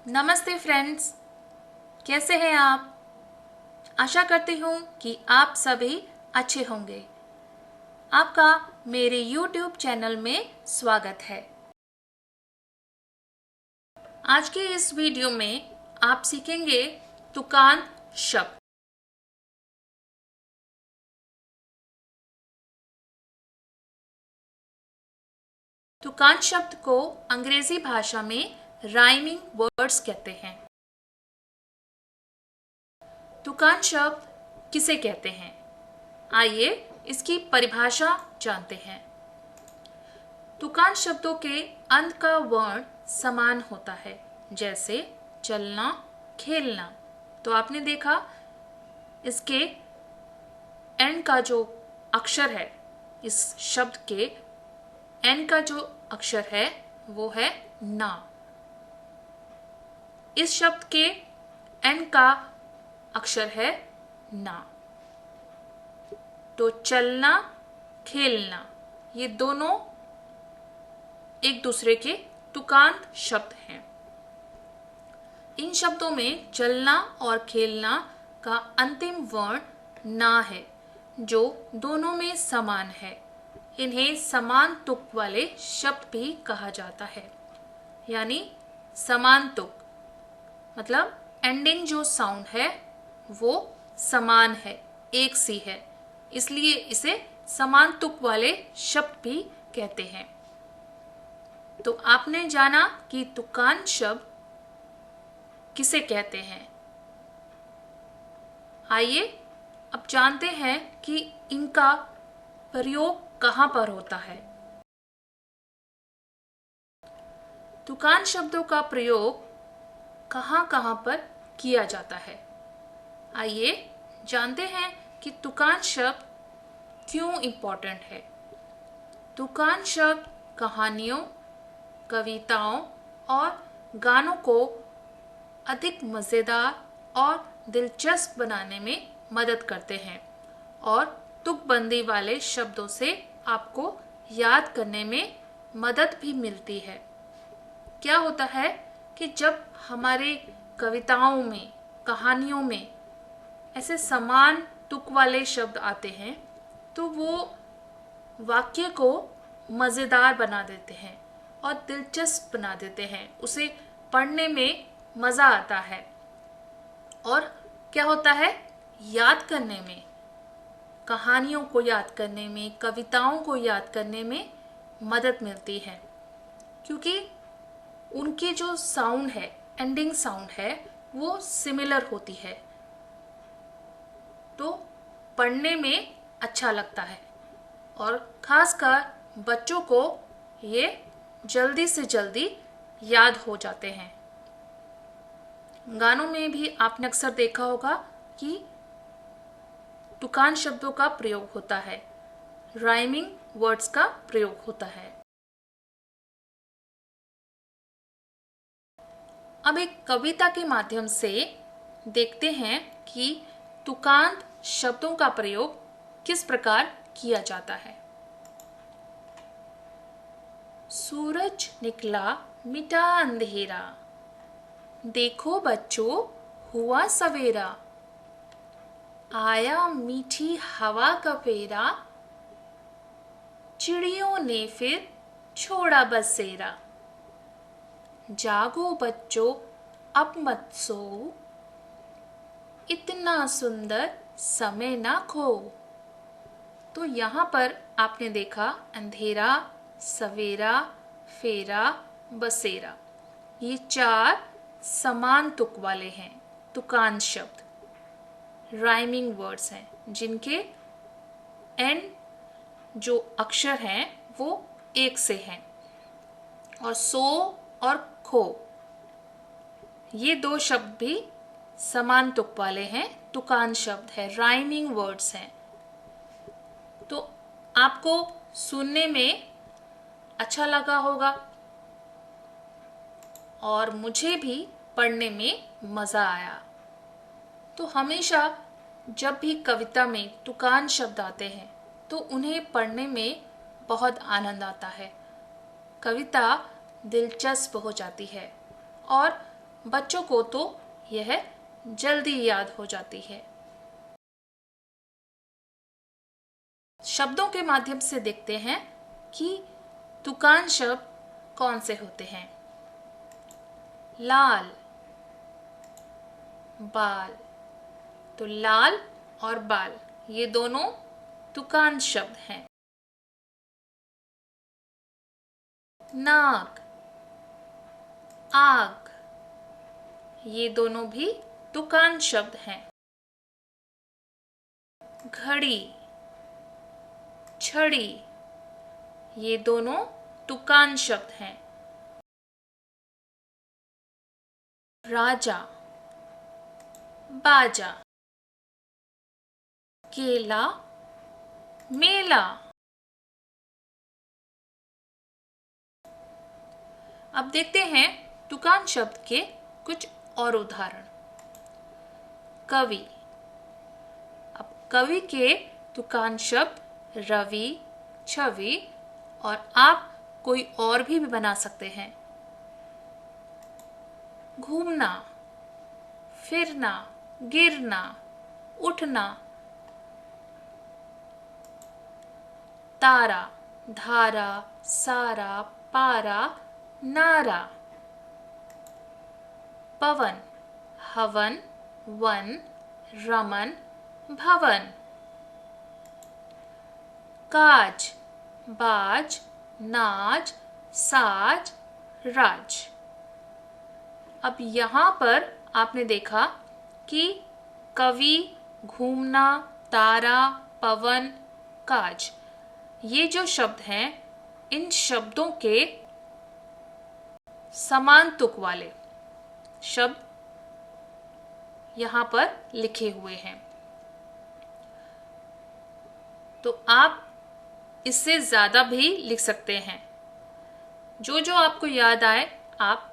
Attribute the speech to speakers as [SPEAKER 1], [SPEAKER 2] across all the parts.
[SPEAKER 1] नमस्ते फ्रेंड्स, कैसे हैं आप। आशा करती हूँ कि आप सभी अच्छे होंगे। आपका मेरे YouTube चैनल में स्वागत है। आज के इस वीडियो में आप सीखेंगे तुकान शब्द। तुकान शब्द को अंग्रेजी भाषा में राइमिंग वर्ड्स कहते हैं। तुकान शब्द किसे कहते हैं, आइए इसकी परिभाषा जानते हैं। तुकान शब्दों के अंत का वर्ण समान होता है, जैसे चलना, खेलना। तो आपने देखा इसके एंड का जो अक्षर है, इस शब्द के एंड का जो अक्षर है वो है ना। इस शब्द के एंड का अक्षर है ना। तो चलना, खेलना, ये दोनों एक दूसरे के तुकान शब्द हैं। इन शब्दों में चलना और खेलना का अंतिम वर्ण ना है, जो दोनों में समान है। इन्हें समान तुक वाले शब्द भी कहा जाता है। यानी समान तुक मतलब एंडिंग जो साउंड है वो समान है, एक सी है, इसलिए इसे समान तुक वाले शब्द भी कहते हैं। तो आपने जाना कि तुकान शब्द किसे कहते हैं। आइए अब जानते हैं कि इनका प्रयोग कहाँ पर होता है। तुकान शब्दों का प्रयोग कहाँ कहाँ पर किया जाता है। आइए जानते हैं कि तुकान शब्द क्यों इम्पोर्टेंट है। तुकान शब्द कहानियों, कविताओं और गानों को अधिक मज़ेदार और दिलचस्प बनाने में मदद करते हैं और तुकबंदी वाले शब्दों से आपको याद करने में मदद भी मिलती है। क्या होता है कि जब हमारे कविताओं में, कहानियों में ऐसे समान तुक वाले शब्द आते हैं तो वो वाक्य को मज़ेदार बना देते हैं और दिलचस्प बना देते हैं। उसे पढ़ने में मज़ा आता है और क्या होता है, याद करने में, कहानियों को याद करने में, कविताओं को याद करने में मदद मिलती है, क्योंकि उनकी जो साउंड है, एंडिंग साउंड है, वो सिमिलर होती है। तो पढ़ने में अच्छा लगता है और खासकर बच्चों को ये जल्दी से जल्दी याद हो जाते हैं। गानों में भी आपने अक्सर देखा होगा कि तुकान शब्दों का प्रयोग होता है, राइमिंग वर्ड्स का प्रयोग होता है। अब एक कविता के माध्यम से देखते हैं कि तुकान शब्दों का प्रयोग किस प्रकार किया जाता है। सूरज निकला मिटा अंधेरा, देखो बच्चों हुआ सवेरा, आया मीठी हवा का फेरा, चिड़ियों ने फिर छोड़ा बसेरा, जागो बच्चों अब मत सो, इतना सुंदर समय ना खो। तो यहाँ पर आपने देखा अंधेरा, सवेरा, फेरा, बसेरा, ये चार समान तुक वाले हैं, तुकान शब्द, राइमिंग वर्ड्स हैं, जिनके एंड जो अक्षर हैं वो एक से हैं। और सो और खो, ये दो शब्द भी समान तुक वाले हैं, तुकान शब्द है, राइमिंग वर्ड्स हैं। तो आपको सुनने में अच्छा लगा होगा और मुझे भी पढ़ने में मज़ा आया। तो हमेशा जब भी कविता में तुकान शब्द आते हैं तो उन्हें पढ़ने में बहुत आनंद आता है, कविता दिलचस्प हो जाती है और बच्चों को तो यह जल्दी याद हो जाती है। शब्दों के माध्यम से देखते हैं कि तुकान शब्द कौन से होते हैं। लाल, बाल। तो लाल और बाल ये दोनों तुकान शब्द हैं। नाक, आग, ये दोनों भी तुकान शब्द हैं। घड़ी, छड़ी, ये दोनों तुकान शब्द हैं। राजा, बाजा। केला, मेला। अब देखते हैं तुकान शब्द के कुछ और उदाहरण। कवि। अब कवि के तुकान शब्द रवि, छवि और आप कोई और भी बना सकते हैं। घूमना, फिरना, गिरना, उठना। तारा, धारा, सारा, पारा, नारा। पवन, हवन, वन, रमन, भवन। काज, बाज, नाज, साज, राज। अब यहाँ पर आपने देखा कि कवि, घूमना, तारा, पवन, काज, ये जो शब्द हैं इन शब्दों के समान तुक वाले शब्द यहाँ पर लिखे हुए हैं। तो आप इससे ज्यादा भी लिख सकते हैं। जो जो आपको याद आए आप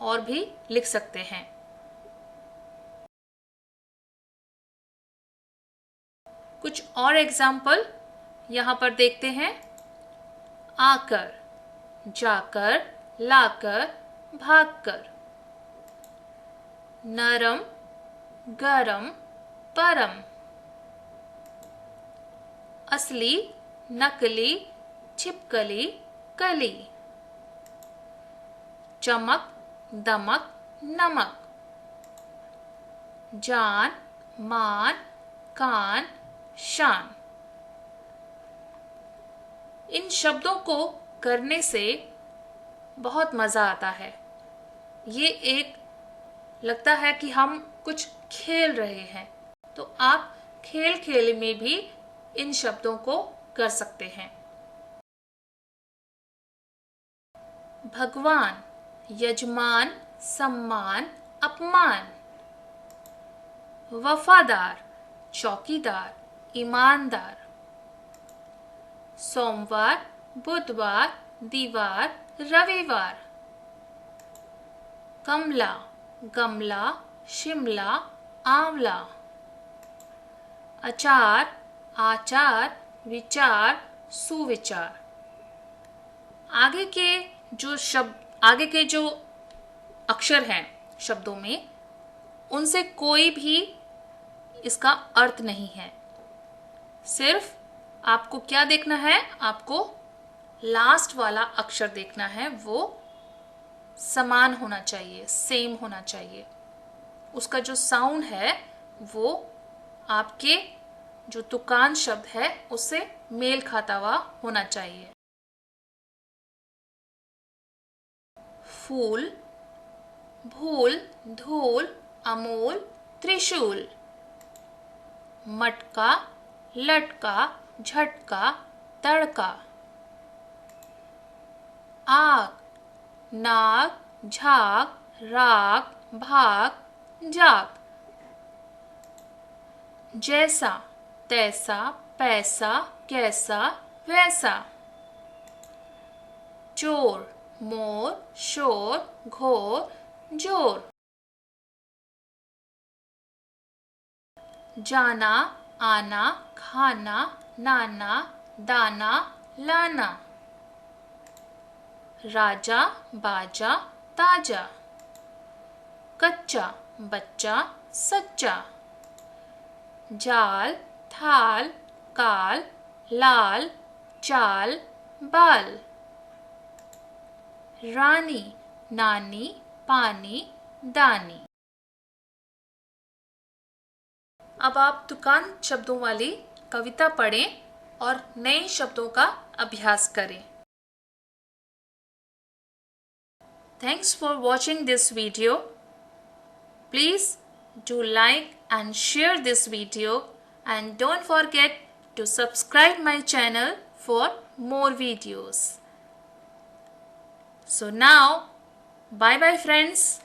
[SPEAKER 1] और भी लिख सकते हैं। कुछ और एग्जाम्पल यहाँ पर देखते हैं। आकर, जाकर, लाकर, भागकर। नरम, गरम, परम। असली, नकली, छिपकली, कली। चमक, दमक, नमक। जान, मान, कान, शान। इन शब्दों को करने से बहुत मजा आता है। ये एक लगता है कि हम कुछ खेल रहे हैं। तो आप खेल खेल में भी इन शब्दों को कर सकते हैं। भगवान, यजमान, सम्मान, अपमान। वफादार, चौकीदार, ईमानदार। सोमवार, बुधवार, दीवार, रविवार। कमला, गमला, शिमला, आंवला। अचार, आचार, विचार, सुविचार। आगे के जो अक्षर हैं शब्दों में उनसे कोई भी इसका अर्थ नहीं है। सिर्फ आपको क्या देखना है, आपको लास्ट वाला अक्षर देखना है, वो समान होना चाहिए, सेम होना चाहिए। उसका जो साउंड है वो आपके जो तुकान शब्द है उससे मेल खाता हुआ होना चाहिए। फूल, भूल, धूल, अमूल, त्रिशूल। मटका, लटका, झटका, तड़का। आग, नाग, झाग, राग, भाग, जाग। जैसा, तैसा, पैसा, कैसा, वैसा। चोर, मोर, शोर, घोर, जोर। जाना, आना, खाना, नाना, दाना, लाना। राजा, बाजा, ताजा। कच्चा बच्चा सच्चा। जाल थाल काल लाल चाल बाल। रानी नानी पानी दानी। अब आप दुकान शब्दों वाली कविता पढ़ें और नए शब्दों का अभ्यास करें। Thanks for watching this video. Please do like and share this video and don't forget to subscribe my channel for more videos. So now, bye bye friends.